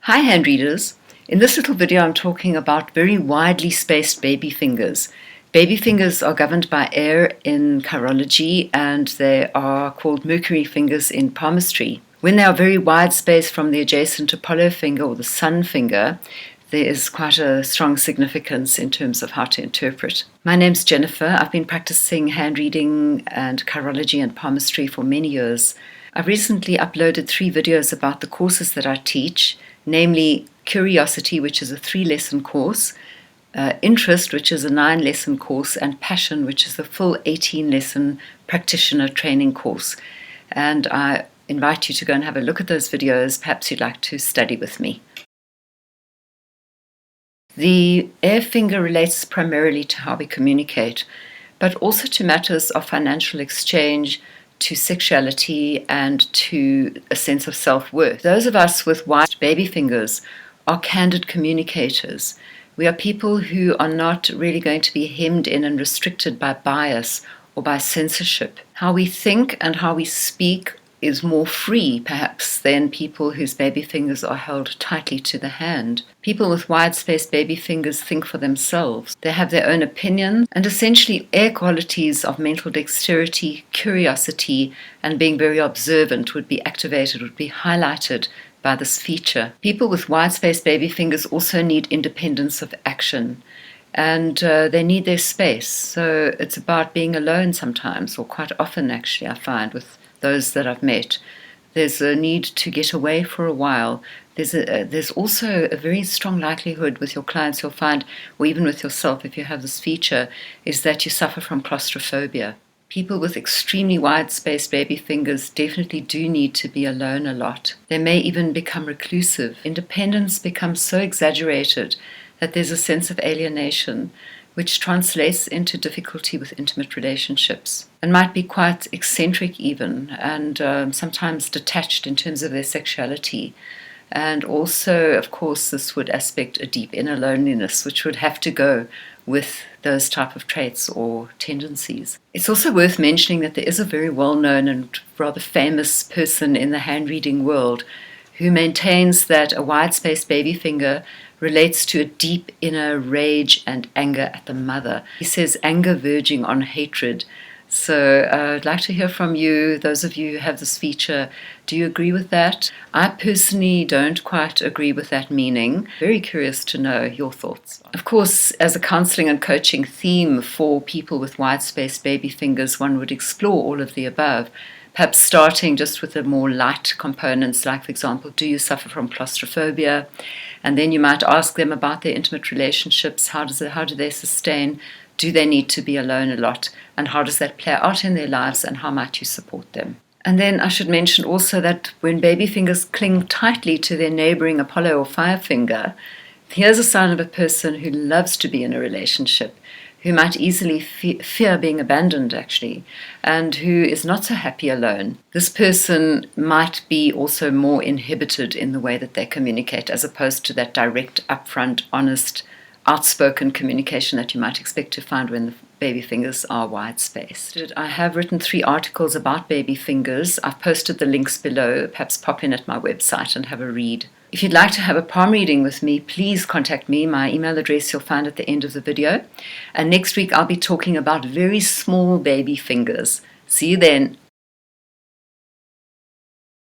Hi hand readers. In this little video I'm talking about very widely spaced baby fingers. Baby fingers are governed by air in chirology and they are called mercury fingers in palmistry. When they are very wide spaced from the adjacent Apollo finger or the sun finger, there is quite a strong significance in terms of how to interpret. My name's Jennifer. I've been practicing hand reading and chirology and palmistry for many years. I've recently uploaded 3 videos about the courses that I teach, namely Curiosity, which is a 3-lesson course, Interest, which is a 9-lesson course, and Passion, which is the full 18-lesson practitioner training course. And I invite you to go and have a look at those videos. Perhaps you'd like to study with me. The air finger relates primarily to how we communicate, but also to matters of financial exchange, to sexuality, and to a sense of self-worth. Those of us with wide baby fingers are candid communicators. We are people who are not really going to be hemmed in and restricted by bias or by censorship. How we think and how we speak is more free, perhaps, than people whose baby fingers are held tightly to the hand. People with wide-spaced baby fingers think for themselves. They have their own opinion, and essentially air qualities of mental dexterity, curiosity, and being very observant would be activated, would be highlighted by this feature. People with wide-spaced baby fingers also need independence of action, and they need their space. So it's about being alone sometimes, or quite often actually, I find, with those that I've met. There's a need to get away for a while. There's also a very strong likelihood with your clients, you'll find, or even with yourself if you have this feature, is that you suffer from claustrophobia. People with extremely wide-spaced baby fingers definitely do need to be alone a lot. They may even become reclusive. Independence becomes so exaggerated that there's a sense of alienation, which translates into difficulty with intimate relationships and might be quite eccentric even, and sometimes detached in terms of their sexuality. And also, of course, this would aspect a deep inner loneliness, which would have to go with those type of traits or tendencies. It's also worth mentioning that there is a very well-known and rather famous person in the hand-reading world who maintains that a wide-spaced baby finger relates to a deep inner rage and anger at the mother. He says anger verging on hatred. So I'd like to hear from you, those of you who have this feature. Do you agree with that? I personally don't quite agree with that meaning. Very curious to know your thoughts. Of course, as a counseling and coaching theme for people with wide-spaced baby fingers, one would explore all of the above. Perhaps starting just with the more light components, like, for example, do you suffer from claustrophobia? And then you might ask them about their intimate relationships. How do they sustain? Do they need to be alone a lot? And how does that play out in their lives? And how might you support them? And then I should mention also that when baby fingers cling tightly to their neighboring Apollo or fire finger, here's a sign of a person who loves to be in a relationship, who might easily fear being abandoned, actually, and who is not so happy alone. This person might be also more inhibited in the way that they communicate, as opposed to that direct, upfront, honest, outspoken communication that you might expect to find when the baby fingers are wide-spaced. I have written 3 articles about baby fingers. I've posted the links below. Perhaps pop in at my website and have a read. If you'd like to have a palm reading with me, please contact me. My email address you'll find at the end of the video. And next week I'll be talking about very small baby fingers. See you then.